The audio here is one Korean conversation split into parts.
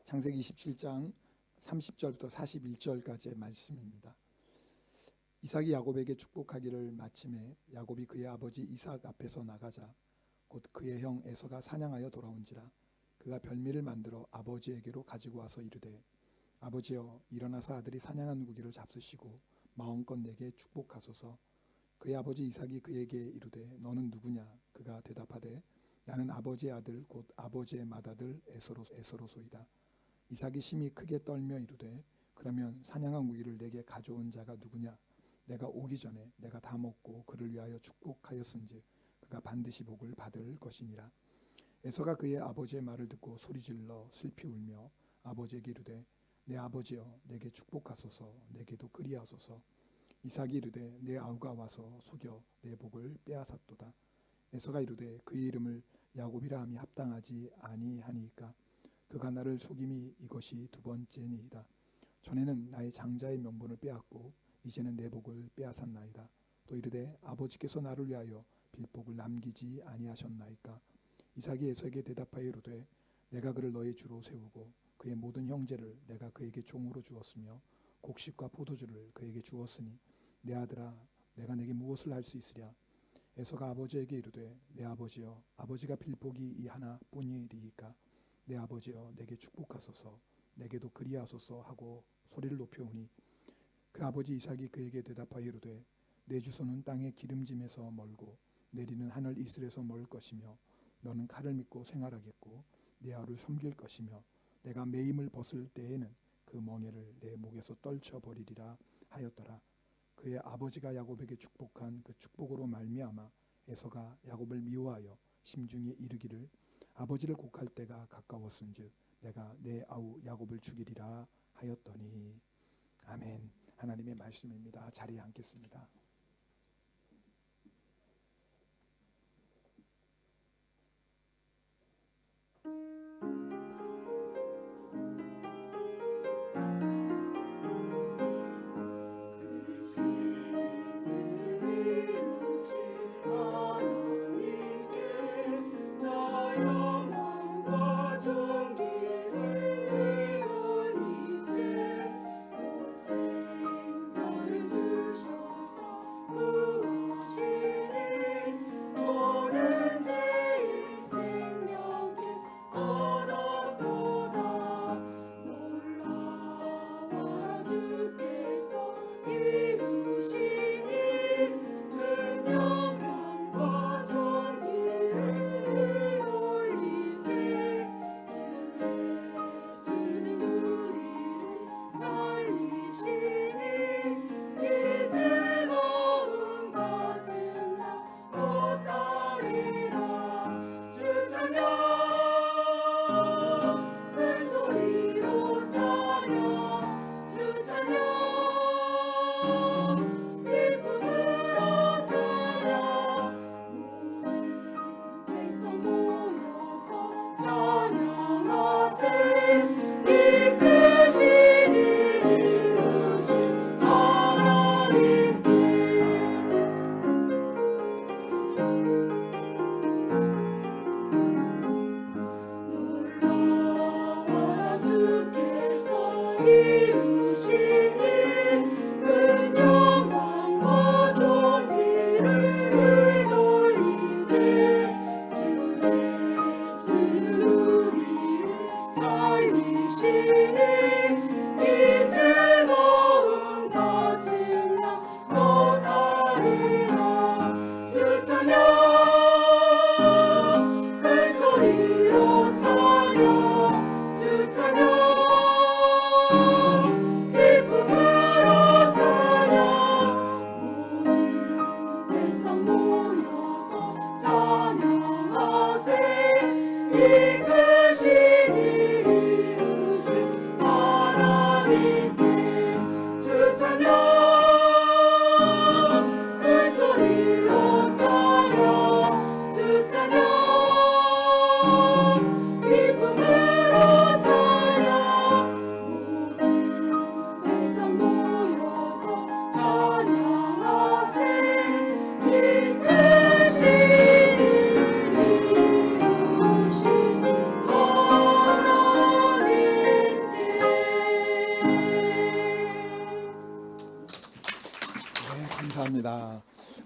창세기 27장 30절부터 41절까지의 말씀입니다. 이삭이 야곱에게 축복하기를 마침에 야곱이 그의 아버지 이삭 앞에서 나가자 곧 그의 형 에서가 사냥하여 돌아온지라. 그가 별미를 만들어 아버지에게로 가지고 와서 이르되 아버지여, 일어나서 아들이 사냥한 고기를 잡수시고 마음껏 내게 축복하소서. 그의 아버지 이삭이 그에게 이르되 너는 누구냐? 그가 대답하되 나는 아버지의 아들 곧 아버지의 맏아들 에서로소이다. 이삭이 심히 크게 떨며 이르되 그러면 사냥한 고기를 내게 가져온 자가 누구냐? 내가 오기 전에 내가 다 먹고 그를 위하여 축복하였은즉 그가 반드시 복을 받을 것이니라. 에서가 그의 아버지의 말을 듣고 소리질러 슬피 울며 아버지에게 이르되 내 아버지여, 내게 축복하소서. 내게도 그리하소서. 이삭이 이르되 내 아우가 와서 속여 내 복을 빼앗았도다. 에서가 이르되 그의 이름을 야곱이라 함이 합당하지 아니하니까 그가 나를 속임이 이것이 두 번째니이다. 전에는 나의 장자의 명분을 빼앗고 이제는 내 복을 빼앗았나이다. 또 이르되 아버지께서 나를 위하여 빌복을 남기지 아니하셨나이까. 이삭이 에서에게 대답하여 이르되 내가 그를 너의 주로 세우고 그의 모든 형제를 내가 그에게 종으로 주었으며 곡식과 포도주를 그에게 주었으니 내 아들아, 내가 내게 무엇을 할 수 있으랴. 에서가 아버지에게 이르되 내 아버지여, 아버지가 빌복이 이 하나뿐이리이까 내 아버지여, 내게 축복하소서. 내게도 그리하소서 하고 소리를 높여오니 그 아버지 이삭이 그에게 대답하여 이르되 내 주소는 땅의 기름짐에서 멀고 내리는 하늘 이슬에서 멀 것이며 너는 칼을 믿고 생활하겠고 내 아우를 섬길 것이며 내가 매임을 벗을 때에는 그 멍에를 내 목에서 떨쳐버리리라 하였더라. 그의 아버지가 야곱에게 축복한 그 축복으로 말미암아 에서가 야곱을 미워하여 심중에 이르기를 아버지를 곡할 때가 가까웠은즉 내가 내 아우 야곱을 죽이리라 하였더니. 아멘. 하나님의 말씀입니다. 자리에 앉겠습니다.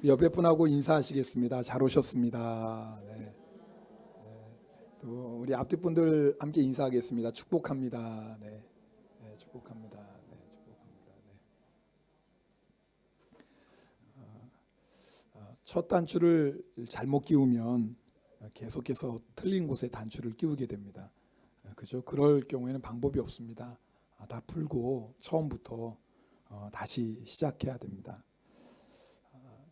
옆에 분하고 인사하시겠습니다. 잘 오셨습니다. 네. 또 우리 앞뒤 분들 함께 인사하겠습니다. 축복합니다. 네. 네, 축복합니다. 네, 축복합니다. 네. 첫 단추를 잘못 끼우면 계속해서 틀린 곳에 단추를 끼우게 됩니다. 그죠? 그럴 경우에는 방법이 없습니다. 다 풀고 처음부터 다시 시작해야 됩니다.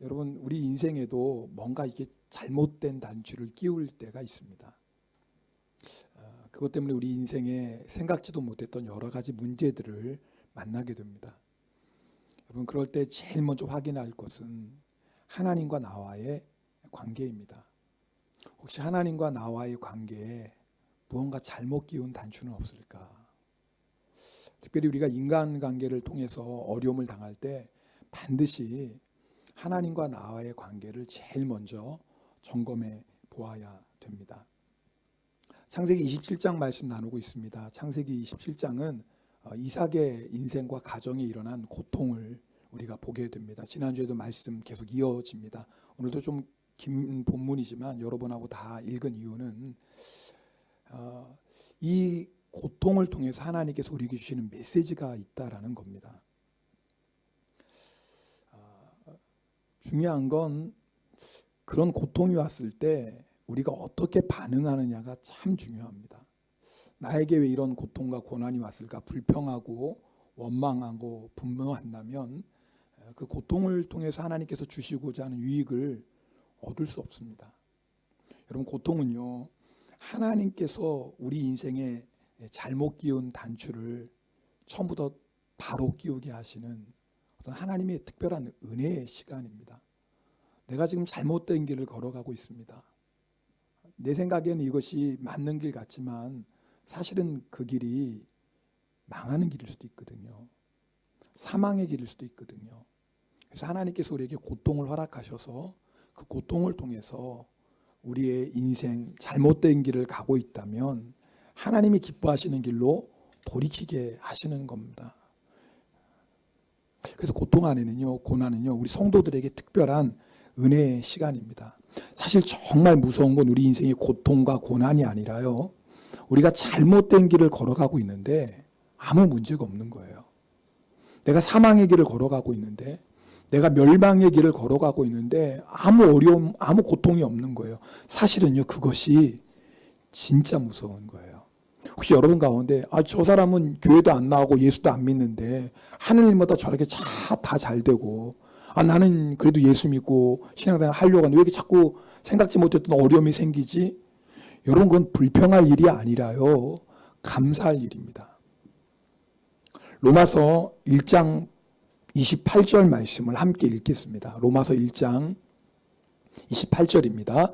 여러분, 우리 인생에도 뭔가 이게 잘못된 단추를 끼울 때가 있습니다. 그것 때문에 우리 인생에 생각지도 못했던 여러 가지 문제들을 만나게 됩니다. 여러분, 그럴 때 제일 먼저 확인할 것은 하나님과 나와의 관계입니다. 혹시 하나님과 나와의 관계에 무언가 잘못 끼운 단추는 없을까? 특별히 우리가 인간관계를 통해서 어려움을 당할 때 반드시 하나님과 나와의 관계를 제일 먼저 점검해 보아야 됩니다. 창세기 27장 말씀 나누고 있습니다. 창세기 27장은 이삭의 인생과 가정에 일어난 고통을 우리가 보게 됩니다. 지난주에도 말씀 계속 이어집니다. 오늘도 좀 긴 본문이지만 여러분하고 다 읽은 이유는 이 고통을 통해서 하나님께서 우리에게 주시는 메시지가 있다라는 겁니다. 중요한 건 그런 고통이 왔을 때 우리가 어떻게 반응하느냐가 참 중요합니다. 나에게 왜 이런 고통과 고난이 왔을까? 불평하고 원망하고 분노한다면 그 고통을 통해서 하나님께서 주시고자 하는 유익을 얻을 수 없습니다. 여러분, 고통은요, 하나님께서 우리 인생에 잘못 끼운 단추를 처음부터 바로 끼우게 하시는 어떤 하나님의 특별한 은혜의 시간입니다. 내가 지금 잘못된 길을 걸어가고 있습니다. 내 생각에는 이것이 맞는 길 같지만 사실은 그 길이 망하는 길일 수도 있거든요. 사망의 길일 수도 있거든요. 그래서 하나님께서 우리에게 고통을 허락하셔서 그 고통을 통해서 우리의 인생 잘못된 길을 가고 있다면 하나님이 기뻐하시는 길로 돌이키게 하시는 겁니다. 그래서 고통 안에는요, 고난은요, 우리 성도들에게 특별한 은혜의 시간입니다. 사실 정말 무서운 건 우리 인생의 고통과 고난이 아니라요, 우리가 잘못된 길을 걸어가고 있는데 아무 문제가 없는 거예요. 내가 사망의 길을 걸어가고 있는데, 내가 멸망의 길을 걸어가고 있는데 아무 어려움, 아무 고통이 없는 거예요. 사실은요, 그것이 진짜 무서운 거예요. 혹시 여러분 가운데 저 사람은 교회도 안 나오고 예수도 안 믿는데 하는 일마다 저렇게 다 잘 되고, 나는 그래도 예수 믿고 신앙생활 하려고 하는데 왜 이렇게 자꾸 생각지 못했던 어려움이 생기지? 여러분, 그건 불평할 일이 아니라요, 감사할 일입니다. 로마서 1장 28절 말씀을 함께 읽겠습니다. 로마서 1장 28절입니다.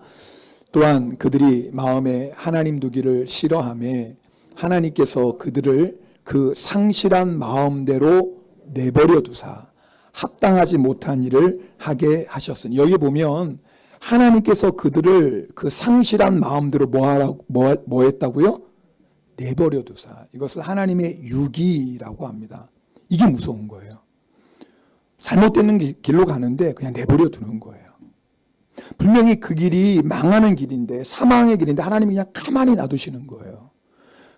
또한 그들이 마음에 하나님 두기를 싫어하며 하나님께서 그들을 그 상실한 마음대로 내버려 두사 합당하지 못한 일을 하게 하셨으니, 여기 보면 하나님께서 그들을 그 상실한 마음대로 뭐 했다고요? 내버려 두사. 이것을 하나님의 유기라고 합니다. 이게 무서운 거예요. 잘못되는 길로 가는데 그냥 내버려 두는 거예요. 분명히 그 길이 망하는 길인데, 사망의 길인데 하나님이 그냥 가만히 놔두시는 거예요.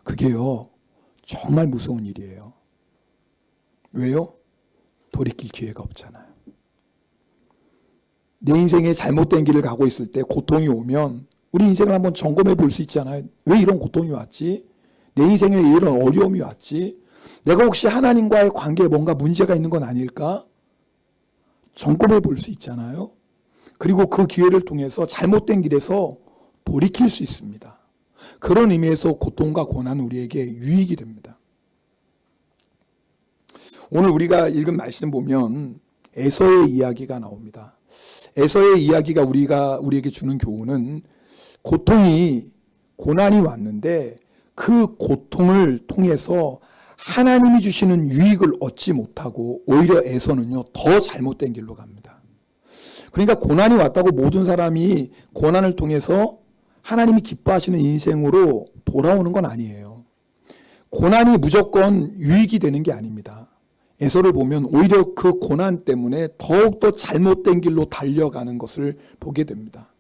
그게요, 정말 무서운 일이에요. 왜요? 돌이킬 기회가 없잖아요. 내 인생에 잘못된 길을 가고 있을 때 고통이 오면 우리 인생을 한번 점검해 볼 수 있잖아요. 왜 이런 고통이 왔지? 내 인생에 왜 이런 어려움이 왔지? 내가 혹시 하나님과의 관계에 뭔가 문제가 있는 건 아닐까? 점검해 볼 수 있잖아요. 그리고 그 기회를 통해서 잘못된 길에서 돌이킬 수 있습니다. 그런 의미에서 고통과 고난은 우리에게 유익이 됩니다. 오늘 우리가 읽은 말씀 보면 에서의 이야기가 나옵니다. 에서의 이야기가 우리에게 주는 교훈은, 고난이 왔는데 그 고통을 통해서 하나님이 주시는 유익을 얻지 못하고 오히려 에서는요, 더 잘못된 길로 갑니다. 그러니까 고난이 왔다고 모든 사람이 고난을 통해서 하나님이 기뻐하시는 인생으로 돌아오는 건 아니에요. 고난이 무조건 유익이 되는 게 아닙니다. 에서를 보면 오히려 그 고난 때문에 더욱더 잘못된 길로 달려가는 것을 보게 됩니다.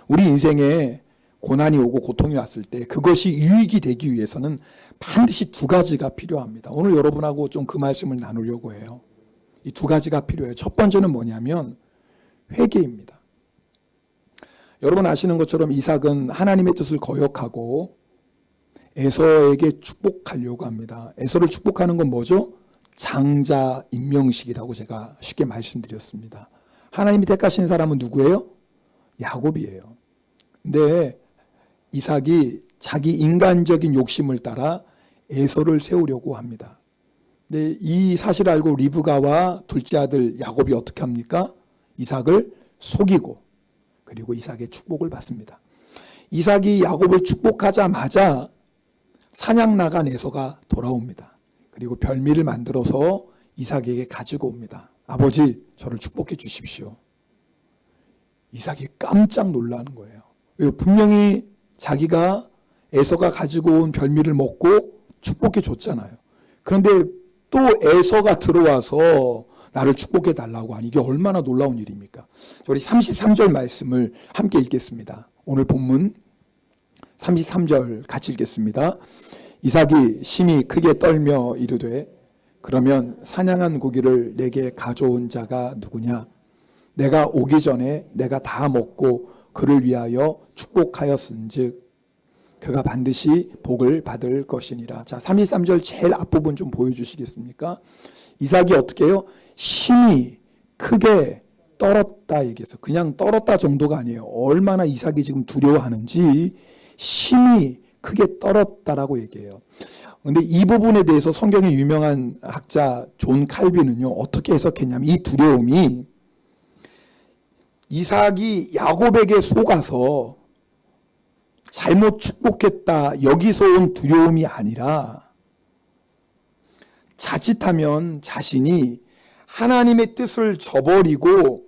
우리 인생에 고난이 오고 고통이 왔을 때 그것이 유익이 되기 위해서는 반드시 두 가지가 필요합니다. 오늘 여러분하고 좀 그 말씀을 나누려고 해요. 이 두 가지가 필요해요. 첫 번째는 뭐냐면 회개입니다. 여러분 아시는 것처럼 이삭은 하나님의 뜻을 거역하고 에서에게 축복하려고 합니다. 에서를 축복하는 건 뭐죠? 장자 임명식이라고 제가 쉽게 말씀드렸습니다. 하나님이 택하신 사람은 누구예요? 야곱이에요. 근데 이삭이 자기 인간적인 욕심을 따라 에서를 세우려고 합니다. 근데 이 사실을 알고 리브가와 둘째 아들 야곱이 어떻게 합니까? 이삭을 속이고 그리고 이삭의 축복을 받습니다. 이삭이 야곱을 축복하자마자 사냥 나간 에서가 돌아옵니다. 그리고 별미를 만들어서 이삭에게 가지고 옵니다. 아버지, 저를 축복해 주십시오. 이삭이 깜짝 놀라는 거예요. 분명히 자기가 에서가 가지고 온 별미를 먹고 축복해 줬잖아요. 그런데 또 에서가 들어와서 나를 축복해 달라고 하니 이게 얼마나 놀라운 일입니까? 우리 33절 말씀을 함께 읽겠습니다. 오늘 본문 33절 같이 읽겠습니다. 이삭이 심히 크게 떨며 이르되 그러면 사냥한 고기를 내게 가져온 자가 누구냐? 내가 오기 전에 내가 다 먹고 그를 위하여 축복하였은즉 그가 반드시 복을 받을 것이니라. 자, 33절 제일 앞부분 좀 보여주시겠습니까? 이삭이 어떻게 해요? 심히 크게 떨었다 얘기해서 그냥 떨었다 정도가 아니에요. 얼마나 이삭이 지금 두려워하는지 심히 크게 떨었다라고 얘기해요. 그런데 이 부분에 대해서 성경의 유명한 학자 존 칼빈은요 어떻게 해석했냐면 이 두려움이 이삭이 야곱에게 속아서 잘못 축복했다 여기서 온 두려움이 아니라 자칫하면 자신이 하나님의 뜻을 저버리고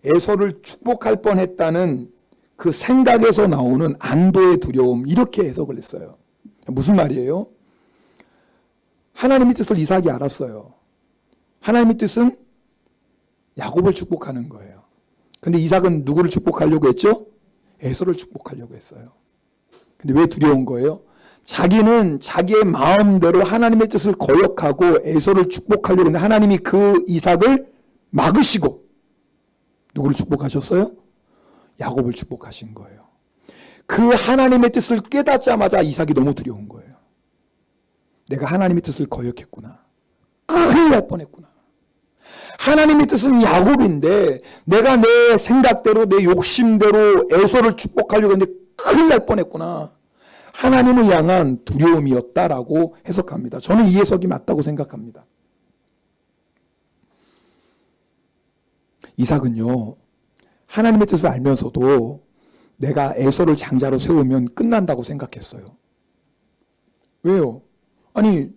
에서를 축복할 뻔했다는 그 생각에서 나오는 안도의 두려움 이렇게 해석을 했어요. 무슨 말이에요? 하나님의 뜻을 이삭이 알았어요. 하나님의 뜻은 야곱을 축복하는 거예요. 근데 이삭은 누구를 축복하려고 했죠? 에서를 축복하려고 했어요. 근데 왜 두려운 거예요? 자기는 자기의 마음대로 하나님의 뜻을 거역하고 에서를 축복하려고 했는데 하나님이 그 이삭을 막으시고 누구를 축복하셨어요? 야곱을 축복하신 거예요. 그 하나님의 뜻을 깨닫자마자 이삭이 너무 두려운 거예요. 내가 하나님의 뜻을 거역했구나. 큰일 날 뻔했구나. 하나님의 뜻은 야곱인데 내가 내 생각대로 내 욕심대로 에서를 축복하려고 했는데 큰일 날 뻔했구나. 하나님을 향한 두려움이었다라고 해석합니다. 저는 이 해석이 맞다고 생각합니다. 이삭은요 하나님의 뜻을 알면서도 내가 에서를 장자로 세우면 끝난다고 생각했어요. 왜요? 아니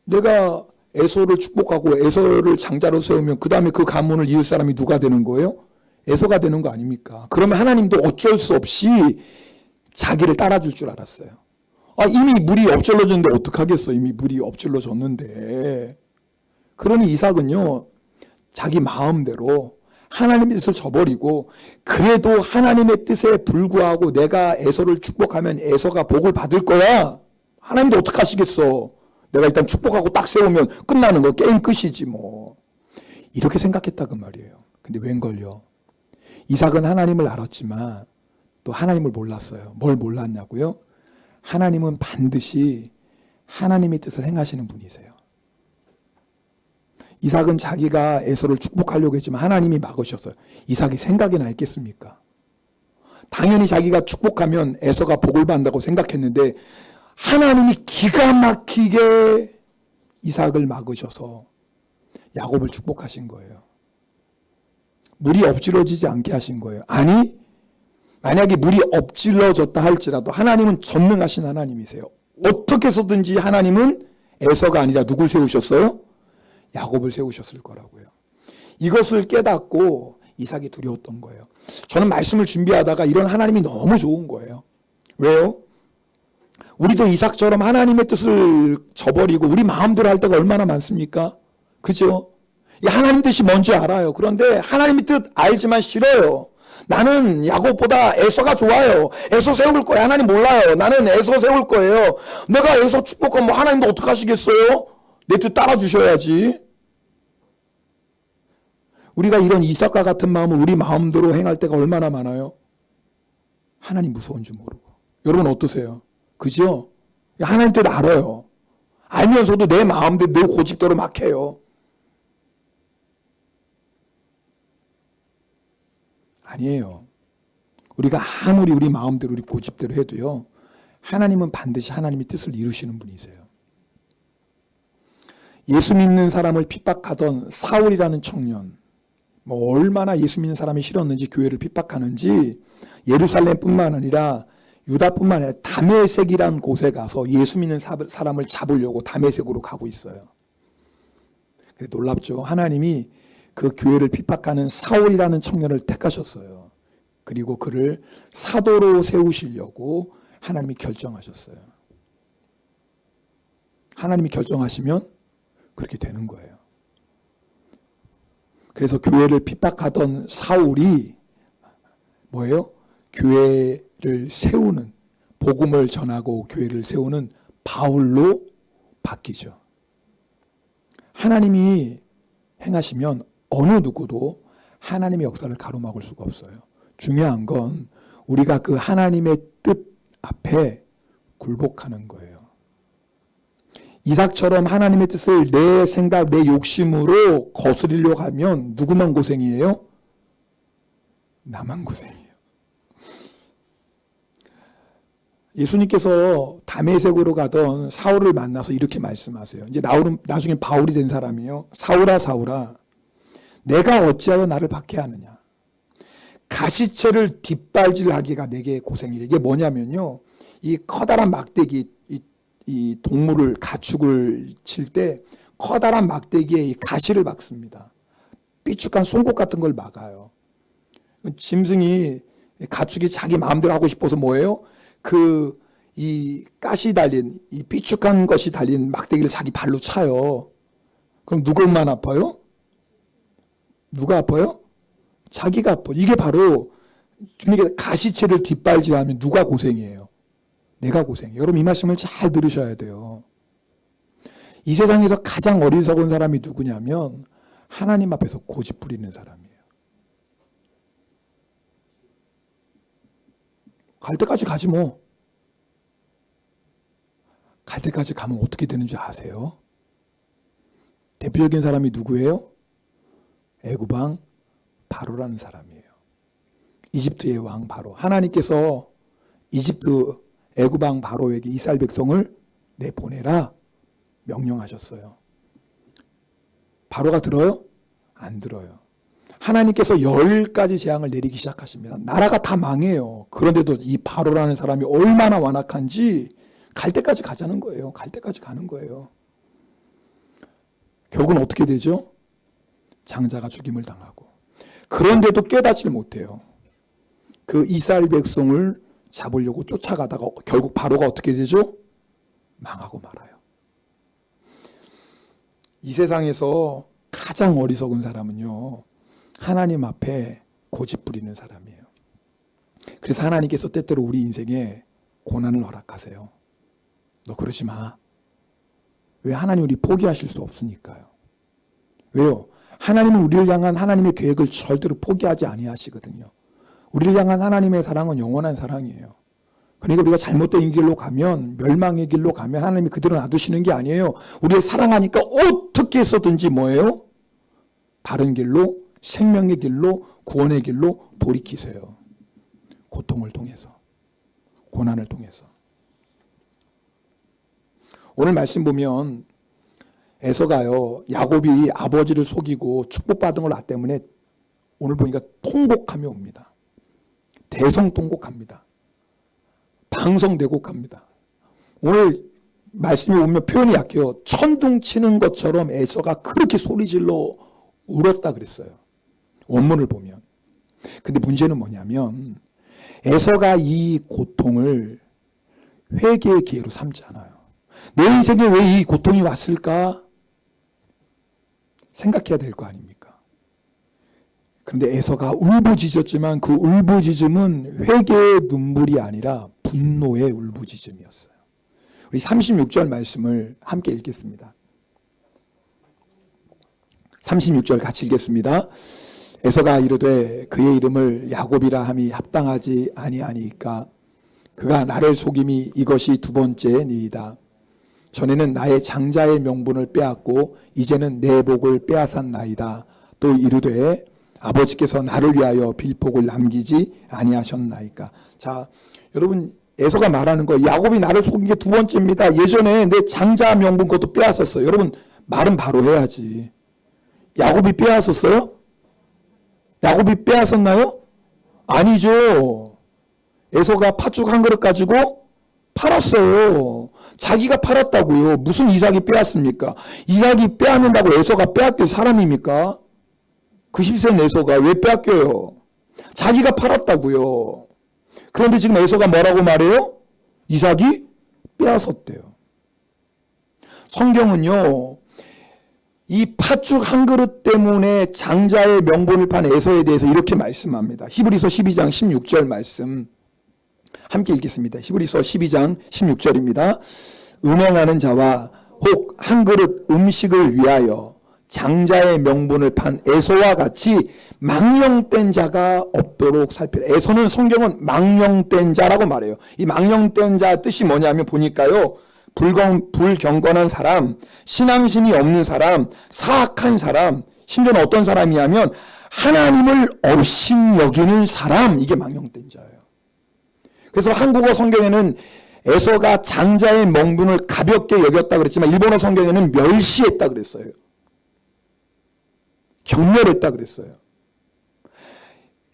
내가 에서를 축복하고 에서를 장자로 세우면 그 다음에 그 가문을 이을 사람이 누가 되는 거예요? 에서가 되는 거 아닙니까? 그러면 하나님도 어쩔 수 없이 자기를 따라줄 줄 알았어요. 이미 물이 엎질러졌는데 어떡하겠어. 이미 물이 엎질러졌는데. 그러니 이삭은요 자기 마음대로 하나님의 뜻을 저버리고 그래도 하나님의 뜻에 불구하고 내가 에서를 축복하면 에서가 복을 받을 거야. 하나님도 어떡하시겠어. 내가 일단 축복하고 딱 세우면 끝나는 거 게임 끝이지 뭐. 이렇게 생각했다고 말이에요. 근데 웬걸요. 이삭은 하나님을 알았지만 또 하나님을 몰랐어요. 뭘 몰랐냐고요? 하나님은 반드시 하나님의 뜻을 행하시는 분이세요. 이삭은 자기가 에서를 축복하려고 했지만 하나님이 막으셨어요. 이삭이 생각이나 했겠습니까? 당연히 자기가 축복하면 에서가 복을 받는다고 생각했는데 하나님이 기가 막히게 이삭을 막으셔서 야곱을 축복하신 거예요. 물이 엎질러지지 않게 하신 거예요. 아니 만약에 물이 엎질러졌다 할지라도 하나님은 전능하신 하나님이세요. 어떻게 해서든지 하나님은 에서가 아니라 누굴 세우셨어요? 야곱을 세우셨을 거라고요. 이것을 깨닫고 이삭이 두려웠던 거예요. 저는 말씀을 준비하다가 이런 하나님이 너무 좋은 거예요. 왜요? 우리도 이삭처럼 하나님의 뜻을 저버리고 우리 마음대로 할 때가 얼마나 많습니까? 그죠? 하나님 뜻이 뭔지 알아요. 그런데 하나님의 뜻 알지만 싫어요. 나는 야곱보다 에서가 좋아요. 에서 세울 거야. 하나님 몰라요. 나는 에서 세울 거예요. 내가 에서 축복하면 뭐 하나님도 어떡하시겠어요? 내 뜻 따라주셔야지. 우리가 이런 이삭과 같은 마음을 우리 마음대로 행할 때가 얼마나 많아요? 하나님 무서운 줄 모르고. 여러분 어떠세요? 그죠? 하나님 뜻 알아요. 알면서도 내 마음대로 내 고집대로 막 해요. 아니에요. 우리가 아무리 우리 마음대로 우리 고집대로 해도요, 하나님은 반드시 하나님의 뜻을 이루시는 분이세요. 예수 믿는 사람을 핍박하던 사울이라는 청년, 뭐 얼마나 예수 믿는 사람이 싫었는지 교회를 핍박하는지 예루살렘뿐만 아니라 유다뿐만 아니라 다메섹이라는 곳에 가서 예수 믿는 사람을 잡으려고 다메섹으로 가고 있어요. 놀랍죠. 하나님이 그 교회를 핍박하는 사울이라는 청년을 택하셨어요. 그리고 그를 사도로 세우시려고 하나님이 결정하셨어요. 하나님이 결정하시면 그렇게 되는 거예요. 그래서 교회를 핍박하던 사울이 뭐예요? 교회를 세우는, 복음을 전하고 교회를 세우는 바울로 바뀌죠. 하나님이 행하시면 어느 누구도 하나님의 역사를 가로막을 수가 없어요. 중요한 건 우리가 그 하나님의 뜻 앞에 굴복하는 거예요. 이삭처럼 하나님의 뜻을 내 생각, 내 욕심으로 거스리려고 하면 누구만 고생이에요? 나만 고생이에요. 예수님께서 다메섹으로 가던 사울을 만나서 이렇게 말씀하세요. 이제 나중에 바울이 된 사람이에요. 사울아, 사울아, 내가 어찌하여 나를 박해하느냐? 가시채를 뒷발질하기가 내게 고생이래. 이게 뭐냐면요, 이 커다란 막대기, 이 동물을, 가축을 칠 때 커다란 막대기에 이 가시를 박습니다. 삐죽한 송곳 같은 걸 막아요. 짐승이, 가축이 자기 마음대로 하고 싶어서 뭐예요? 이 가시 달린, 이 삐죽한 것이 달린 막대기를 자기 발로 차요. 그럼 누구만 아파요? 누가 아파요? 자기가 아파. 이게 바로 주님께서 가시채를 뒷발질하면 누가 고생이에요? 내가 고생이에요. 여러분 이 말씀을 잘 들으셔야 돼요. 이 세상에서 가장 어리석은 사람이 누구냐면 하나님 앞에서 고집 부리는 사람이에요. 갈 때까지 가지 뭐. 갈 때까지 가면 어떻게 되는 줄 아세요? 대표적인 사람이 누구예요? 애굽왕 바로라는 사람이에요. 이집트의 왕 바로. 하나님께서 이집트 애굽왕 바로에게 이스라엘 백성을 내보내라 명령하셨어요. 바로가 들어요? 안 들어요. 하나님께서 10가지 재앙을 내리기 시작하십니다. 나라가 다 망해요. 그런데도 이 바로라는 사람이 얼마나 완악한지 갈 때까지 가자는 거예요. 갈 때까지 가는 거예요. 결국은 어떻게 되죠? 장자가 죽임을 당하고. 그런데도 깨닫지 못해요. 그 이스라엘 백성을 잡으려고 쫓아가다가 결국 바로가 어떻게 되죠? 망하고 말아요. 이 세상에서 가장 어리석은 사람은요, 하나님 앞에 고집 부리는 사람이에요. 그래서 하나님께서 때때로 우리 인생에 고난을 허락하세요. 너 그러지 마. 왜? 하나님 우리 포기하실 수 없으니까요. 왜요? 하나님은 우리를 향한 하나님의 계획을 절대로 포기하지 아니하시거든요. 우리를 향한 하나님의 사랑은 영원한 사랑이에요. 그러니까 우리가 잘못된 길로 가면, 멸망의 길로 가면 하나님이 그대로 놔두시는 게 아니에요. 우리를 사랑하니까 어떻게 해서든지 뭐예요? 바른 길로, 생명의 길로, 구원의 길로 돌이키세요. 고통을 통해서, 고난을 통해서. 오늘 말씀 보면 에서가요, 야곱이 아버지를 속이고 축복받은 걸 때문에 오늘 보니까 통곡하며 옵니다. 대성통곡합니다. 방성대곡합니다. 오늘 말씀이 오면 표현이 약해요. 천둥 치는 것처럼 에서가 그렇게 소리질러 울었다 그랬어요. 원문을 보면. 근데 문제는 뭐냐면 에서가 이 고통을 회개의 기회로 삼지 않아요. 내 인생에 왜 이 고통이 왔을까? 생각해야 될 거 아닙니까? 그런데 에서가 울부짖었지만 그 울부짖음은 회개의 눈물이 아니라 분노의 울부짖음이었어요. 우리 36절 말씀을 함께 읽겠습니다. 36절 같이 읽겠습니다. 에서가 이르되 그의 이름을 야곱이라 함이 합당하지 아니하니까 그가 나를 속임이 이것이 두 번째니이다. 전에는 나의 장자의 명분을 빼앗고 이제는 내 복을 빼앗았나이다. 또 이르되 아버지께서 나를 위하여 빌복을 남기지 아니하셨나이까. 자, 여러분 에서가 말하는 거 야곱이 나를 속인 게 두 번째입니다. 예전에 내 장자 명분 그것도 빼앗았어요. 여러분 말은 바로 해야지. 야곱이 빼앗았어요? 야곱이 빼앗았나요? 아니죠. 에서가 팥죽 한 그릇 가지고 팔았어요. 자기가 팔았다고요. 무슨 이삭이 빼앗습니까? 이삭이 빼앗는다고 에서가 빼앗길 사람입니까? 그 10세인 에서가 왜 빼앗겨요? 자기가 팔았다고요. 그런데 지금 에서가 뭐라고 말해요? 이삭이 빼앗았대요. 성경은요, 이 팥죽 한 그릇 때문에 장자의 명분을 판 에서에 대해서 이렇게 말씀합니다. 히브리서 12장 16절 말씀 함께 읽겠습니다. 히브리서 12장 16절입니다. 음행하는 자와 혹 한 그릇 음식을 위하여 장자의 명분을 판 에서와 같이 망령된 자가 없도록 살피라. 에서는 성경은 망령된 자라고 말해요. 이 망령된 자 뜻이 뭐냐면 보니까요, 불경건한 사람, 신앙심이 없는 사람, 사악한 사람, 심지어는 어떤 사람이냐면 하나님을 업신여기는 사람, 이게 망령된 자예요. 그래서 한국어 성경에는 에서가 장자의 명분을 가볍게 여겼다 그랬지만 일본어 성경에는 멸시했다 그랬어요. 경멸했다 그랬어요.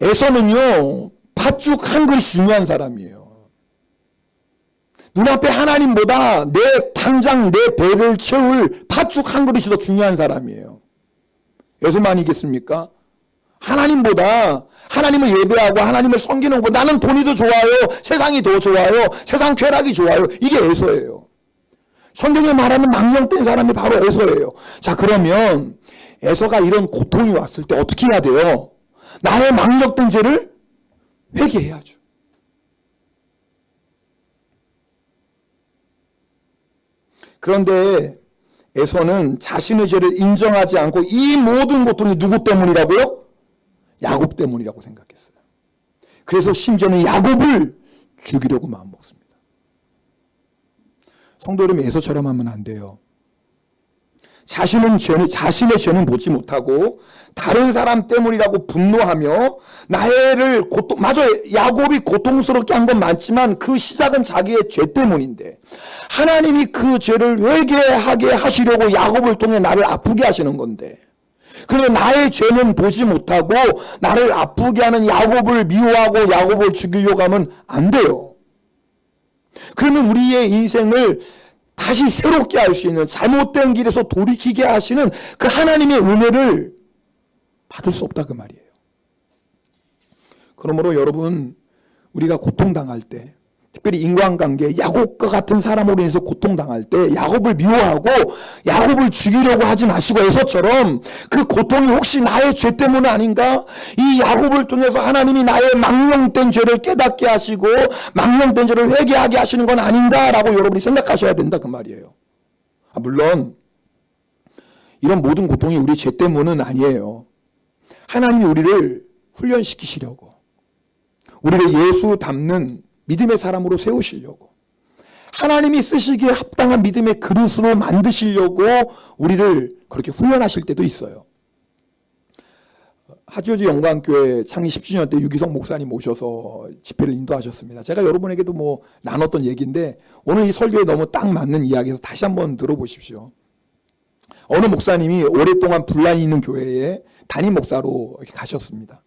에서는요, 팥죽 한 그릇이 중요한 사람이에요. 눈앞에 하나님보다 당장 내 배를 채울 팥죽 한 그릇이 더 중요한 사람이에요. 에서만이겠습니까? 하나님보다 하나님을 예배하고 하나님을 섬기는 거, 나는 돈이 더 좋아요, 세상이 더 좋아요, 세상 쾌락이 좋아요, 이게 에서예요. 성경에 말하는 망령된 사람이 바로 에서예요. 자, 그러면 에서가 이런 고통이 왔을 때 어떻게 해야 돼요? 나의 망령된 죄를 회개해야죠. 그런데 에서는 자신의 죄를 인정하지 않고 이 모든 고통이 누구 때문이라고요? 야곱 때문이라고 생각했어요. 그래서 심지어는 야곱을 죽이려고 마음먹습니다. 성도 여러분, 에서처럼 하면 안 돼요. 자신의 죄는 보지 못하고 다른 사람 때문이라고 분노하며 맞아요. 야곱이 고통스럽게 한 건 맞지만 그 시작은 자기의 죄 때문인데 하나님이 그 죄를 회개하게 하시려고 야곱을 통해 나를 아프게 하시는 건데, 그런데 나의 죄는 보지 못하고 나를 아프게 하는 야곱을 미워하고 야곱을 죽이려고 하면 안 돼요. 그러면 우리의 인생을 다시 새롭게 할 수 있는, 잘못된 길에서 돌이키게 하시는 그 하나님의 은혜를 받을 수 없다 그 말이에요. 그러므로 여러분, 우리가 고통당할 때, 특별히 인간관계, 야곱과 같은 사람으로 인해서 고통당할 때 야곱을 미워하고 야곱을 죽이려고 하지 마시고 에서처럼 그 고통이 혹시 나의 죄 때문 아닌가? 이 야곱을 통해서 하나님이 나의 망령된 죄를 깨닫게 하시고 망령된 죄를 회개하게 하시는 건 아닌가라고 여러분이 생각하셔야 된다 그 말이에요. 물론 이런 모든 고통이 우리 죄 때문은 아니에요. 하나님이 우리를 훈련시키시려고, 우리를 예수 닮는 믿음의 사람으로 세우시려고, 하나님이 쓰시기에 합당한 믿음의 그릇으로 만드시려고 우리를 그렇게 훈련하실 때도 있어요. 하지오지 영광교회 창립 10주년 때 유기성 목사님 모셔서 집회를 인도하셨습니다. 제가 여러분에게도 나눴던 얘기인데 오늘 이 설교에 너무 딱 맞는 이야기에서 다시 한번 들어보십시오. 어느 목사님이 오랫동안 분란이 있는 교회에 담임 목사로 가셨습니다.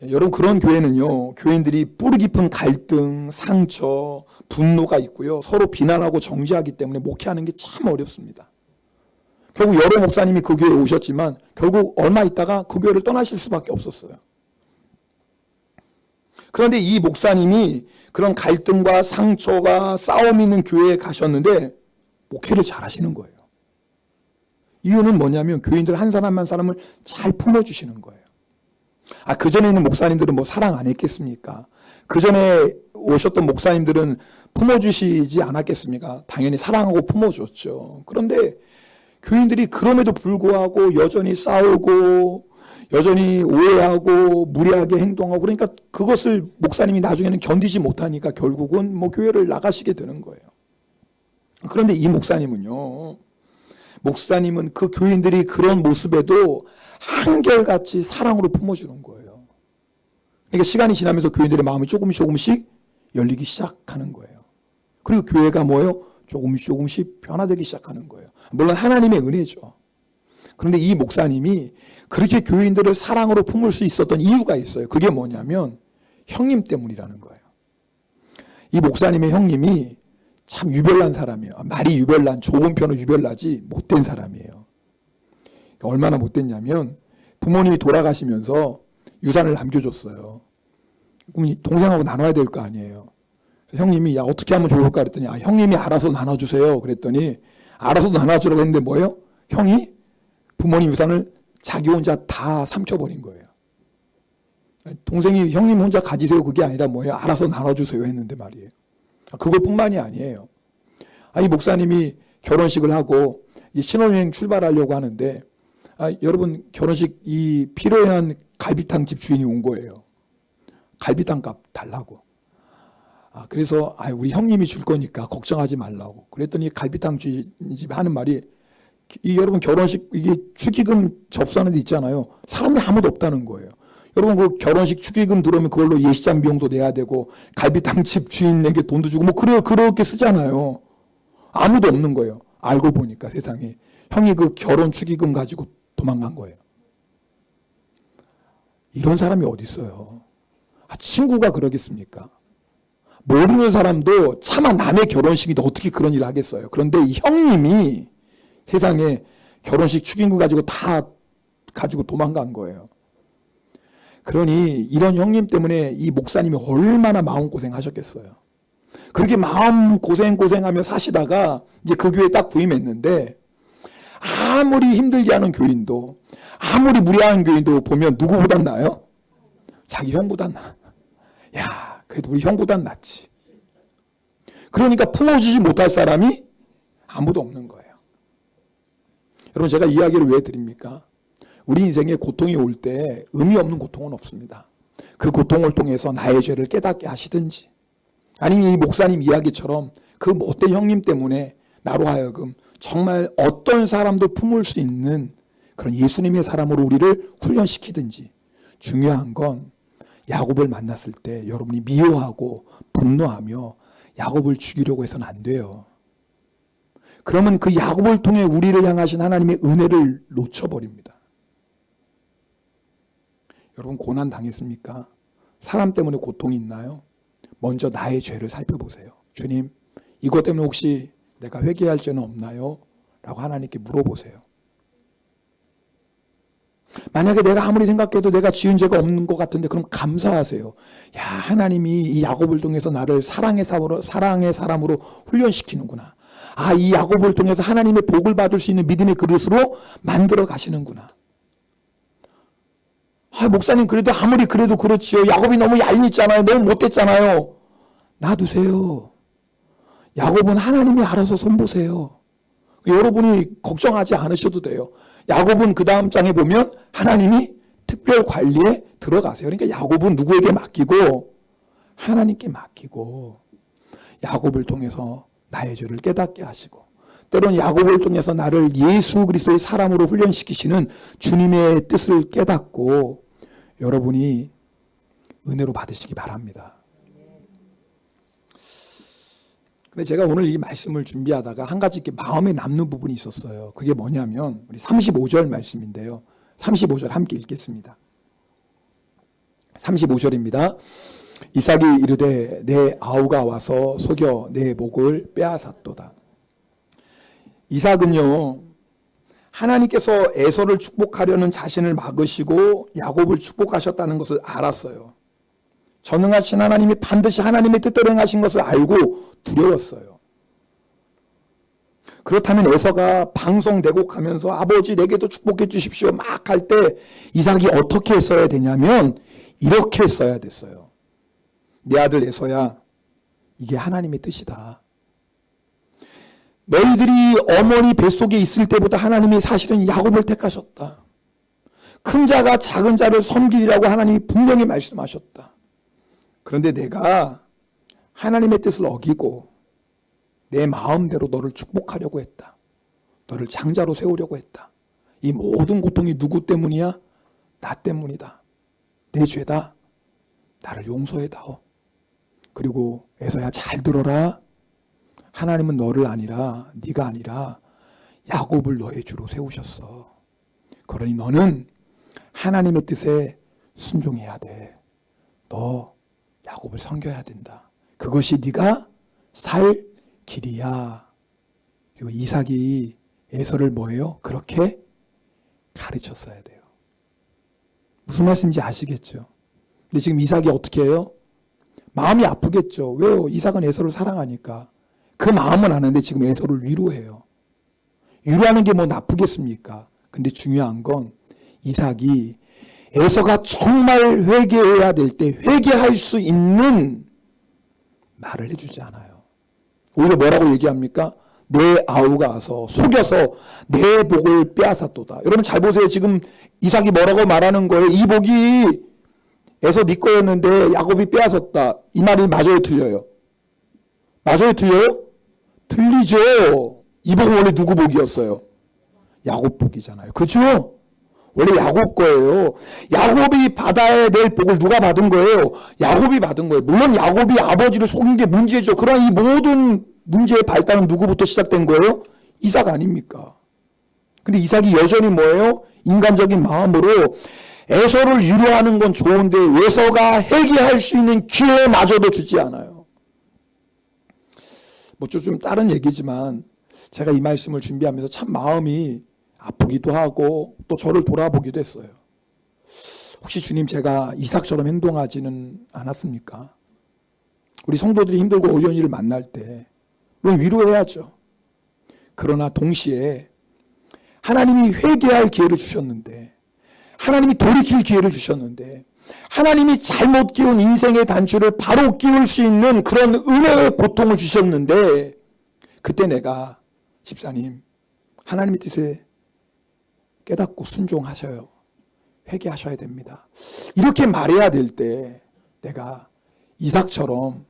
여러분, 그런 교회는요, 교인들이 뿌리 깊은 갈등, 상처, 분노가 있고요, 서로 비난하고 정죄하기 때문에 목회하는 게 참 어렵습니다. 결국 여러 목사님이 그 교회에 오셨지만 결국 얼마 있다가 그 교회를 떠나실 수밖에 없었어요. 그런데 이 목사님이 그런 갈등과 상처가 싸움이 있는 교회에 가셨는데 목회를 잘 하시는 거예요. 이유는 뭐냐면 교인들 한 사람 한 사람을 잘 품어주시는 거예요. 그전에 있는 목사님들은 뭐 사랑 안 했겠습니까? 그전에 오셨던 목사님들은 품어주시지 않았겠습니까? 당연히 사랑하고 품어줬죠. 그런데 교인들이 그럼에도 불구하고 여전히 싸우고 여전히 오해하고 무례하게 행동하고 그러니까 그것을 목사님이 나중에는 견디지 못하니까 결국은 뭐 교회를 나가시게 되는 거예요. 그런데 이 목사님은 그 교인들이 그런 모습에도 한결같이 사랑으로 품어주는 거예요. 그러니까 시간이 지나면서 교인들의 마음이 조금씩 열리기 시작하는 거예요. 그리고 교회가 뭐예요? 조금씩 변화되기 시작하는 거예요. 물론 하나님의 은혜죠. 그런데 이 목사님이 그렇게 교인들을 사랑으로 품을 수 있었던 이유가 있어요. 그게 뭐냐면 형님 때문이라는 거예요. 이 목사님의 형님이 참 유별난 사람이에요. 말이 유별난, 좋은 편은 유별나지 못된 사람이에요. 얼마나 못됐냐면 부모님이 돌아가시면서 유산을 남겨줬어요. 그럼 동생하고 나눠야 될 거 아니에요. 그래서 형님이 야 어떻게 하면 좋을까 그랬더니 형님이 알아서 나눠주세요. 그랬더니 알아서 나눠주라고 했는데 뭐예요? 형이 부모님 유산을 자기 혼자 다 삼켜버린 거예요. 동생이 형님 혼자 가지세요 그게 아니라 뭐예요? 알아서 나눠주세요 했는데 말이에요. 그것뿐만이 아니에요. 이 목사님이 결혼식을 하고 신혼여행 출발하려고 하는데 여러분 결혼식 이 필요한 갈비탕 집 주인이 온 거예요. 갈비탕 값 달라고. 그래서 우리 형님이 줄 거니까 걱정하지 말라고. 그랬더니 갈비탕 주인집이 하는 말이 여러분 결혼식 이게 축의금 접수하는 데 있잖아요. 사람이 아무도 없다는 거예요. 여러분 그 결혼식 축의금 들어오면 그걸로 예식장 비용도 내야 되고 갈비탕집 주인에게 돈도 주고 뭐 그렇게 쓰잖아요. 아무도 없는 거예요. 알고 보니까 세상에 형이 그 결혼 축의금 가지고 도망간 거예요. 이런 사람이 어디 있어요? 친구가 그러겠습니까? 모르는 사람도 차마 남의 결혼식인데 어떻게 그런 일을 하겠어요? 그런데 이 형님이 세상에 결혼식 축의금 가지고 다 가지고 도망간 거예요. 그러니 이런 형님 때문에 이 목사님이 얼마나 마음고생 하셨겠어요. 그렇게 마음고생하며 사시다가 이제 그 교회에 딱 부임했는데 아무리 힘들게 하는 교인도 아무리 무례한 교인도 보면 누구보단 나아요? 자기 형보단 나아. 야, 그래도 우리 형보단 낫지. 그러니까 품어주지 못할 사람이 아무도 없는 거예요. 여러분 제가 이야기를 왜 드립니까? 우리 인생에 고통이 올 때 의미 없는 고통은 없습니다. 그 고통을 통해서 나의 죄를 깨닫게 하시든지 아니면 이 목사님 이야기처럼 그 못된 형님 때문에 나로 하여금 정말 어떤 사람도 품을 수 있는 그런 예수님의 사람으로 우리를 훈련시키든지 중요한 건 야곱을 만났을 때 여러분이 미워하고 분노하며 야곱을 죽이려고 해서는 안 돼요. 그러면 그 야곱을 통해 우리를 향하신 하나님의 은혜를 놓쳐버립니다. 여러분 고난 당했습니까? 사람 때문에 고통이 있나요? 먼저 나의 죄를 살펴보세요. 주님, 이것 때문에 혹시 내가 회개할 죄는 없나요? 라고 하나님께 물어보세요. 만약에 내가 아무리 생각해도 내가 지은 죄가 없는 것 같은데 그럼 감사하세요. 야, 하나님이 이 야곱을 통해서 나를 사랑의 사람으로 훈련시키는구나. 이 야곱을 통해서 하나님의 복을 받을 수 있는 믿음의 그릇으로 만들어 가시는구나. 목사님 그래도 아무리 그래도 그렇지요. 야곱이 너무 얄밉잖아요. 너무 못됐잖아요. 놔두세요. 야곱은 하나님이 알아서 손보세요. 여러분이 걱정하지 않으셔도 돼요. 야곱은 그 다음 장에 보면 하나님이 특별 관리에 들어가세요. 그러니까 야곱은 누구에게 맡기고 하나님께 맡기고 야곱을 통해서 나의 죄를 깨닫게 하시고 때로는 야곱을 통해서 나를 예수 그리스도의 사람으로 훈련시키시는 주님의 뜻을 깨닫고 여러분이 은혜로 받으시기 바랍니다. 근데 제가 오늘 이 말씀을 준비하다가 한 가지 이렇게 마음에 남는 부분이 있었어요. 그게 뭐냐면 우리 35절 말씀인데요. 35절 함께 읽겠습니다. 35절입니다. 이삭이 이르되 내 아우가 와서 속여 내 목을 빼앗았도다. 이삭은요, 하나님께서 에서를 축복하려는 자신을 막으시고 야곱을 축복하셨다는 것을 알았어요. 전능하신 하나님이 반드시 하나님의 뜻대로 행하신 것을 알고 두려웠어요. 그렇다면 에서가 방송되고 가면서 아버지 내게도 축복해 주십시오 막 할 때 이삭이 어떻게 했어야 되냐면 이렇게 했어야 됐어요. 내 아들 에서야, 이게 하나님의 뜻이다. 너희들이 어머니 뱃속에 있을 때보다 하나님이 사실은 야곱을 택하셨다. 큰 자가 작은 자를 섬기리라고 하나님이 분명히 말씀하셨다. 그런데 내가 하나님의 뜻을 어기고 내 마음대로 너를 축복하려고 했다. 너를 장자로 세우려고 했다. 이 모든 고통이 누구 때문이야? 나 때문이다. 내 죄다. 나를 용서해다오. 그리고 에서야 잘 들어라. 하나님은 너를 아니라, 네가 아니라 야곱을 너의 주로 세우셨어. 그러니 너는 하나님의 뜻에 순종해야 돼. 너 야곱을 섬겨야 된다. 그것이 네가 살 길이야. 그리고 이삭이 에서를 뭐예요? 그렇게 가르쳤어야 돼요. 무슨 말씀인지 아시겠죠? 근데 지금 이삭이 어떻게 해요? 마음이 아프겠죠. 왜요? 이삭은 에서를 사랑하니까. 그 마음은 아는데 지금 에서를 위로해요. 위로하는 게 뭐 나쁘겠습니까? 근데 중요한 건 이삭이 에서가 정말 회개해야 될 때 회개할 수 있는 말을 해주지 않아요. 오히려 뭐라고 얘기합니까? 내 아우가 와서 속여서 내 복을 빼앗았도다. 여러분 잘 보세요. 지금 이삭이 뭐라고 말하는 거예요? 이 복이 에서 네 거였는데 야곱이 빼앗았다. 이 말이 맞아요, 틀려요? 맞아요, 틀려요? 틀리죠. 이 복은 원래 누구 복이었어요? 야곱 복이잖아요. 그렇죠? 원래 야곱 거예요. 야곱이 받아야 될 복을 누가 받은 거예요? 야곱이 받은 거예요. 물론 야곱이 아버지를 속인 게 문제죠. 그러나 이 모든 문제의 발단은 누구부터 시작된 거예요? 이삭 아닙니까? 근데 이삭이 여전히 뭐예요? 인간적인 마음으로 에서를 위로하는 건 좋은데 에서가 회개할 수 있는 기회마저도 주지 않아요. 뭐 좀 다른 얘기지만 제가 이 말씀을 준비하면서 참 마음이 아프기도 하고 또 저를 돌아보기도 했어요. 혹시 주님 제가 이삭처럼 행동하지는 않았습니까? 우리 성도들이 힘들고 어려운 일을 만날 때 물론 위로해야죠. 그러나 동시에 하나님이 회개할 기회를 주셨는데 하나님이 돌이킬 기회를 주셨는데 하나님이 잘못 끼운 인생의 단추를 바로 끼울 수 있는 그런 은혜의 고통을 주셨는데 그때 내가 집사님 하나님의 뜻에 깨닫고 순종하셔요. 회개하셔야 됩니다. 이렇게 말해야 될 때 내가 이삭처럼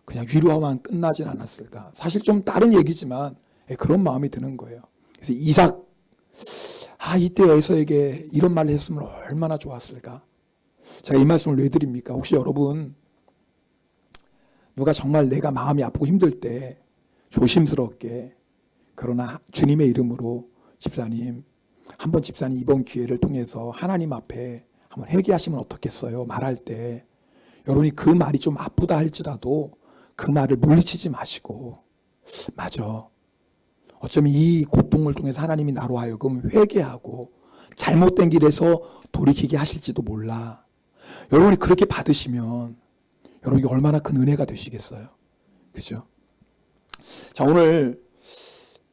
그냥 위로만 끝나진 않았을까. 사실 좀 다른 얘기지만 그런 마음이 드는 거예요. 그래서 이삭 이때 에서에게 이런 말을 했으면 얼마나 좋았을까. 제가 이 말씀을 왜 드립니까? 혹시 여러분 누가 정말 내가 마음이 아프고 힘들 때 조심스럽게 그러나 주님의 이름으로 집사님 한번 집사님 이번 기회를 통해서 하나님 앞에 한번 회개하시면 어떻겠어요? 말할 때 여러분이 그 말이 좀 아프다 할지라도 그 말을 물리치지 마시고 맞아. 어쩌면 이 고통을 통해서 하나님이 나로 하여금 회개하고 잘못된 길에서 돌이키게 하실지도 몰라. 여러분이 그렇게 받으시면 여러분이 얼마나 큰 은혜가 되시겠어요. 그죠? 자, 오늘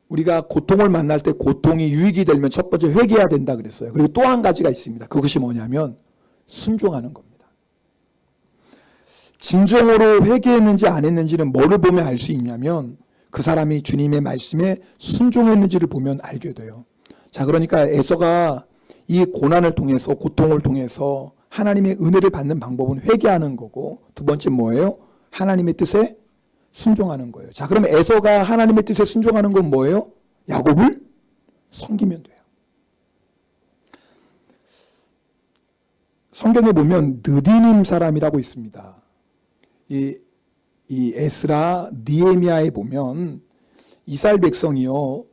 우리가 고통을 만날 때 고통이 유익이 되면 첫 번째 회개해야 된다 그랬어요. 그리고 또 한 가지가 있습니다. 그것이 뭐냐면 순종하는 겁니다. 진정으로 회개했는지 안 했는지는 뭐를 보면 알 수 있냐면 그 사람이 주님의 말씀에 순종했는지를 보면 알게 돼요. 자, 그러니까 에서가 이 고난을 통해서 고통을 통해서 하나님의 은혜를 받는 방법은 회개하는 거고 두 번째 뭐예요? 하나님의 뜻에 순종하는 거예요. 자, 그럼 에서가 하나님의 뜻에 순종하는 건 뭐예요? 야곱을 섬기면 돼요. 성경에 보면 느디님 사람이라고 있습니다. 이 에스라, 느헤미야에 보면 이스라엘 백성이요,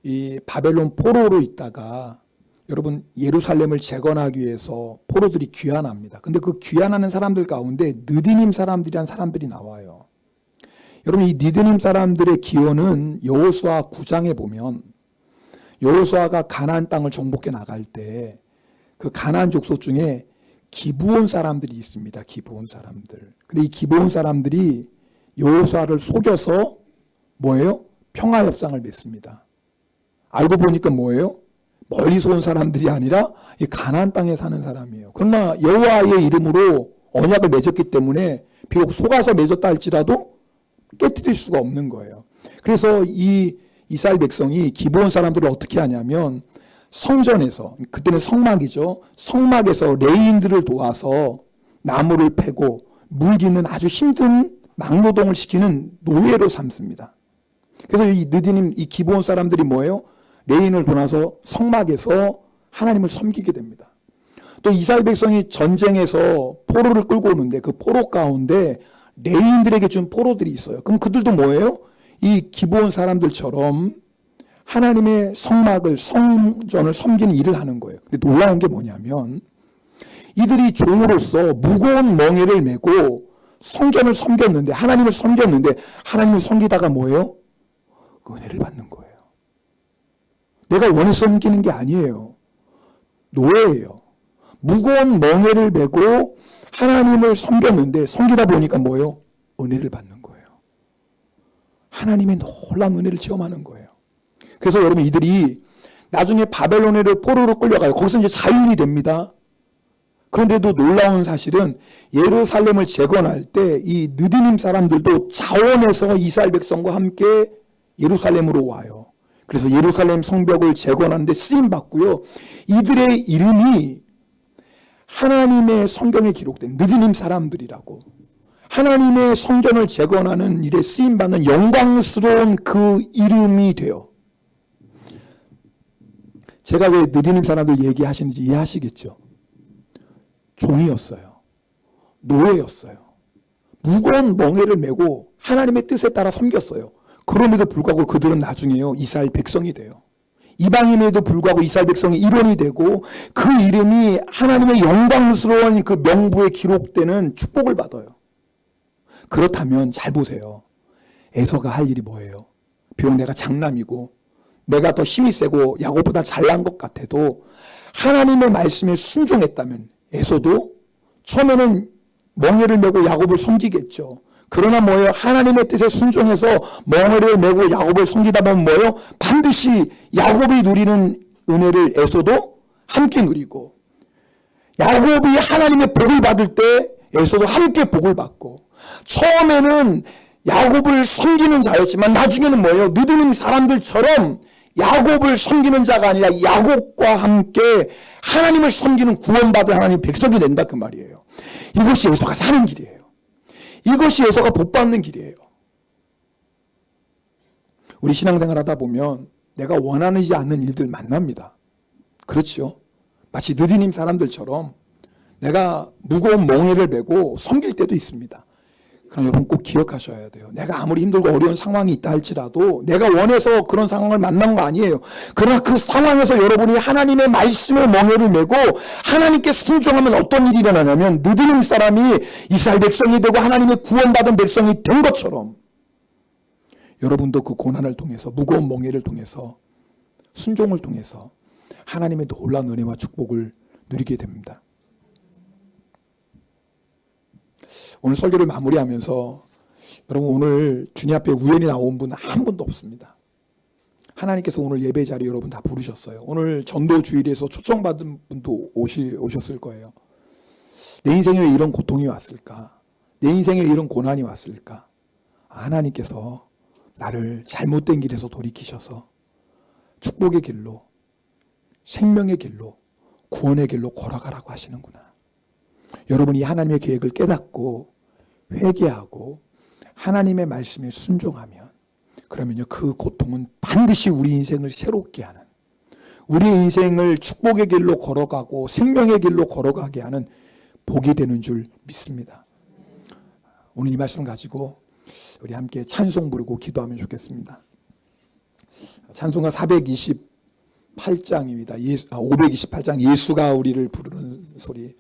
이 바벨론 포로로 있다가 여러분 예루살렘을 재건하기 위해서 포로들이 귀환합니다. 근데 그 귀환하는 사람들 가운데 느디님 사람들이란 사람들이 나와요. 여러분 이 느디님 사람들의 기원은 여호수아 9장에 보면 여호수아가 가나안 땅을 정복해 나갈 때 그 가나안 족속 중에 기브온 사람들이 있습니다. 기브온 사람들. 근데 이 기브온 사람들이 여호수아를 속여서 뭐예요? 평화 협상을 맺습니다. 알고 보니까 뭐예요? 멀리서 온 사람들이 아니라 이 가나안 땅에 사는 사람이에요. 그러나 여호와의 이름으로 언약을 맺었기 때문에 비록 속아서 맺었다 할지라도 깨뜨릴 수가 없는 거예요. 그래서 이 이스라엘 백성이 기브온 사람들을 어떻게 하냐면 성전에서, 그때는 성막이죠. 성막에서 레위인들을 도와서 나무를 패고 물기는 아주 힘든 막노동을 시키는 노예로 삼습니다. 그래서 이 느디님, 이 기브온 사람들이 뭐예요? 레위인을 도와서 성막에서 하나님을 섬기게 됩니다. 또 이스라엘 백성이 전쟁에서 포로를 끌고 오는데 그 포로 가운데 레위인들에게 준 포로들이 있어요. 그럼 그들도 뭐예요? 이 기브온 사람들처럼 하나님의 성막을, 성전을 섬기는 일을 하는 거예요. 근데 놀라운 게 뭐냐면 이들이 종으로서 무거운 멍에를 메고 성전을 섬겼는데, 하나님을 섬겼는데, 하나님을 섬기다가 뭐예요? 은혜를 받는 거예요. 내가 원해서 섬기는 게 아니에요. 노예예요. 무거운 멍에를 메고 하나님을 섬겼는데 섬기다 보니까 뭐예요? 은혜를 받는 거예요. 하나님의 놀라운 은혜를 체험하는 거예요. 그래서 여러분, 이들이 나중에 바벨론으로 포로로 끌려가요. 거기서 이제 자유인이 됩니다. 그런데도 놀라운 사실은 예루살렘을 재건할 때 이 느디님 사람들도 자원해서 이스라엘 백성과 함께 예루살렘으로 와요. 그래서 예루살렘 성벽을 재건하는데 쓰임 받고요. 이들의 이름이 하나님의 성경에 기록된 느디님 사람들이라고, 하나님의 성전을 재건하는 일에 쓰임 받는 영광스러운 그 이름이 돼요. 제가 왜 느디님 사람들 얘기하시는지 이해하시겠죠? 종이었어요. 노예였어요. 무거운 멍에를 메고 하나님의 뜻에 따라 섬겼어요. 그럼에도 불구하고 그들은 나중에요, 이스라엘 백성이 돼요. 이방인에도 불구하고 이스라엘 백성이 일원이 되고 그 이름이 하나님의 영광스러운 그 명부에 기록되는 축복을 받아요. 그렇다면 잘 보세요. 에서가 할 일이 뭐예요? 비록 내가 장남이고 내가 더 힘이 세고 야곱보다 잘난 것 같아도 하나님의 말씀에 순종했다면 에서도 처음에는 멍에를 메고 야곱을 섬기겠죠. 그러나 뭐예요? 하나님의 뜻에 순종해서 멍에를 메고 야곱을 섬기다 보면 뭐예요? 반드시 야곱이 누리는 은혜를 에서도 함께 누리고, 야곱이 하나님의 복을 받을 때 에서도 함께 복을 받고, 처음에는 야곱을 섬기는 자였지만 나중에는 뭐예요? 느디님 사람들처럼 야곱을 섬기는 자가 아니라 야곱과 함께 하나님을 섬기는 구원받은 하나님의 백성이 된다, 그 말이에요. 이것이 에서가 사는 길이에요. 이것이 에서가 복받는 길이에요. 우리 신앙생활 하다 보면 내가 원하지 않는 일들 만납니다. 그렇죠? 마치 느디님 사람들처럼 내가 무거운 멍에를 메고 섬길 때도 있습니다. 그러나 여러분 꼭 기억하셔야 돼요. 내가 아무리 힘들고 어려운 상황이 있다 할지라도 내가 원해서 그런 상황을 만난 거 아니에요. 그러나 그 상황에서 여러분이 하나님의 말씀의 멍에를 메고 하나님께 순종하면 어떤 일이 일어나냐면 느디님 사람이 이스라엘 백성이 되고 하나님의 구원받은 백성이 된 것처럼 여러분도 그 고난을 통해서, 무거운 멍에를 통해서, 순종을 통해서 하나님의 놀라운 은혜와 축복을 누리게 됩니다. 오늘 설교를 마무리하면서 여러분, 오늘 주님 앞에 우연히 나온 분 한 분도 없습니다. 하나님께서 오늘 예배 자리 여러분 다 부르셨어요. 오늘 전도 주일에서 초청받은 분도 오셨을 거예요. 내 인생에 왜 이런 고통이 왔을까? 내 인생에 이런 고난이 왔을까? 하나님께서 나를 잘못된 길에서 돌이키셔서 축복의 길로, 생명의 길로, 구원의 길로 걸어가라고 하시는구나. 여러분이 하나님의 계획을 깨닫고 회개하고 하나님의 말씀에 순종하면, 그러면요, 그 고통은 반드시 우리 인생을 새롭게 하는, 우리 인생을 축복의 길로 걸어가고 생명의 길로 걸어가게 하는 복이 되는 줄 믿습니다. 오늘 이 말씀 가지고 우리 함께 찬송 부르고 기도하면 좋겠습니다. 찬송가 428장입니다. 528장 예수가 우리를 부르는 소리.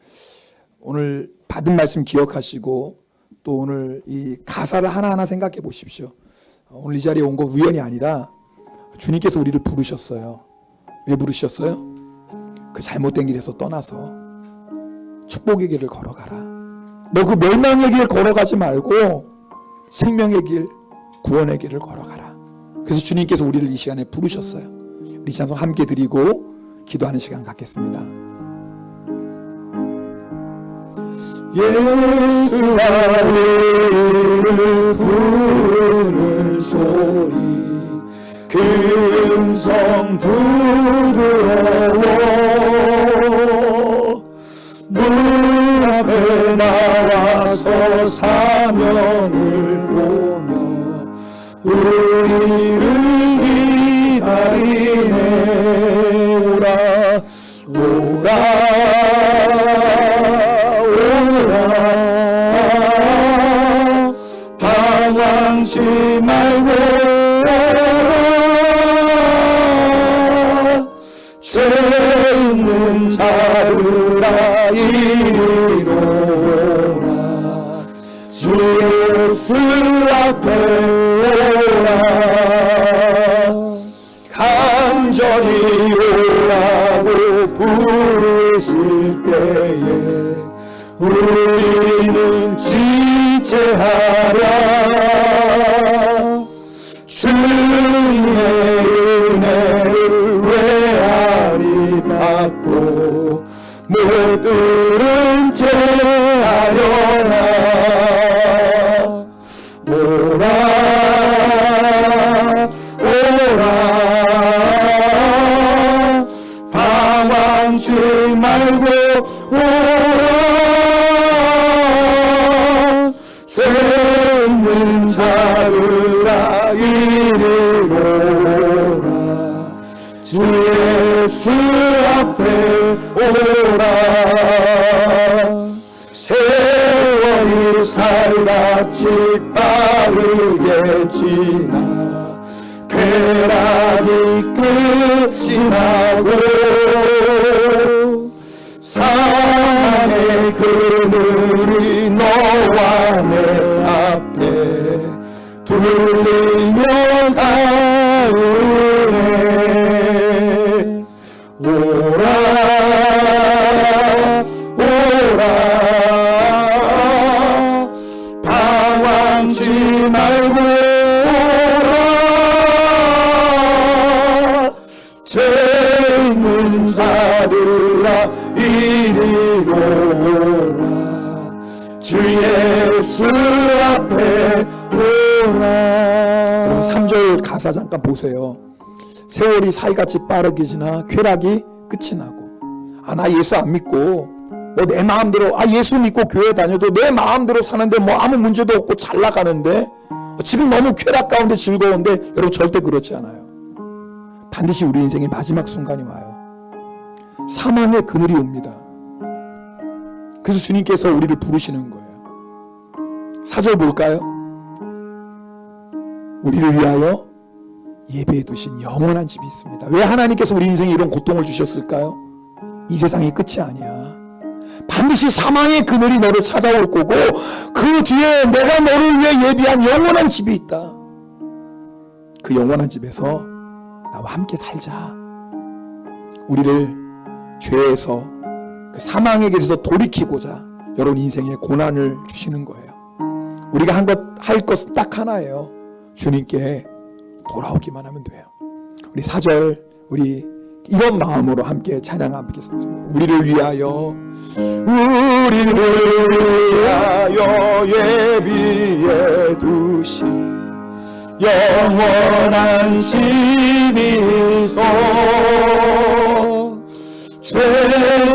오늘 받은 말씀 기억하시고 또 오늘 이 가사를 하나하나 생각해 보십시오. 오늘 이 자리에 온 거 우연이 아니라 주님께서 우리를 부르셨어요. 왜 부르셨어요? 그 잘못된 길에서 떠나서 축복의 길을 걸어가라. 너 그 멸망의 길 걸어가지 말고 생명의 길, 구원의 길을 걸어가라. 그래서 주님께서 우리를 이 시간에 부르셨어요. 우리 찬송 함께 드리고 기도하는 시간 갖겠습니다. 예수와 이름을 부르는 소리 그 음성 부드러워 문 앞에 나와서 사명을 보며 우리를 기다리네. 오라 오라 방황치 말고 오라. 죄 있는 자들아 이리로 오라. 주 예수 앞에 오라. 간절히 오라고 부르실 때에 우리는 지체하랴. 주님의 은혜를 외아리 받고 못 들은 채 하려나. 오라 오라 방황치 말고 오라. 죄 있는 자들아 이리로 오라. 주 예수 앞에 오라. 세월이 살같이 빠르게 지나 쾌락이 끝이 나고 사랑의 그늘이 너와 내 앞에 둘리며 가으네. 오라 오라 방황치 말고 오라. 죄 있는 자들아 이리로 오라. 주 예수 앞에 오라. 3절 가사 잠깐 보세요. 세월이 살같이 빠르게 지나 쾌락이 끝이 나고 나 예수 안 믿고 뭐 내 마음대로 예수 믿고 교회 다녀도 내 마음대로 사는데 뭐 아무 문제도 없고 잘 나가는데 지금 너무 쾌락 가운데 즐거운데 여러분 절대 그렇지 않아요. 반드시 우리 인생의 마지막 순간이 와요. 사망의 그늘이 옵니다. 그래서 주님께서 우리를 부르시는 거예요. 4절 볼까요? 우리를 위하여 예배해 두신 영원한 집이 있습니다. 왜 하나님께서 우리 인생에 이런 고통을 주셨을까요? 이 세상이 끝이 아니야. 반드시 사망의 그늘이 너를 찾아올 거고 그 뒤에 내가 너를 위해 예비한 영원한 집이 있다. 그 영원한 집에서 나와 함께 살자. 우리를 죄에서 그 사망의 길에서 돌이키고자 여러분 인생에 고난을 주시는 거예요. 우리가 할 것은 딱 하나예요. 주님께 돌아오기만 하면 돼요. 우리 4절 우리 이런 마음으로 함께 찬양하겠습니다. 우리를 위하여 예비해 두신 영원한 집이 있어 죄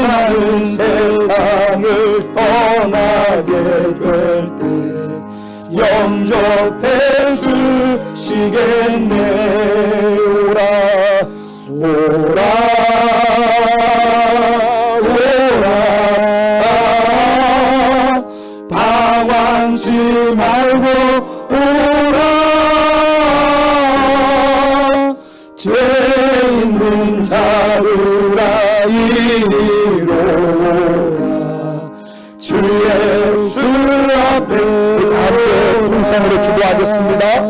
많은 세상을 떠나게 될 때 영접해 주시겠네. 오라 오라 오라 방황치 말고 오라. 죄 있는 자들아 이리로 오라. 주 예수 앞에 함께 통성으로 기도하겠습니다.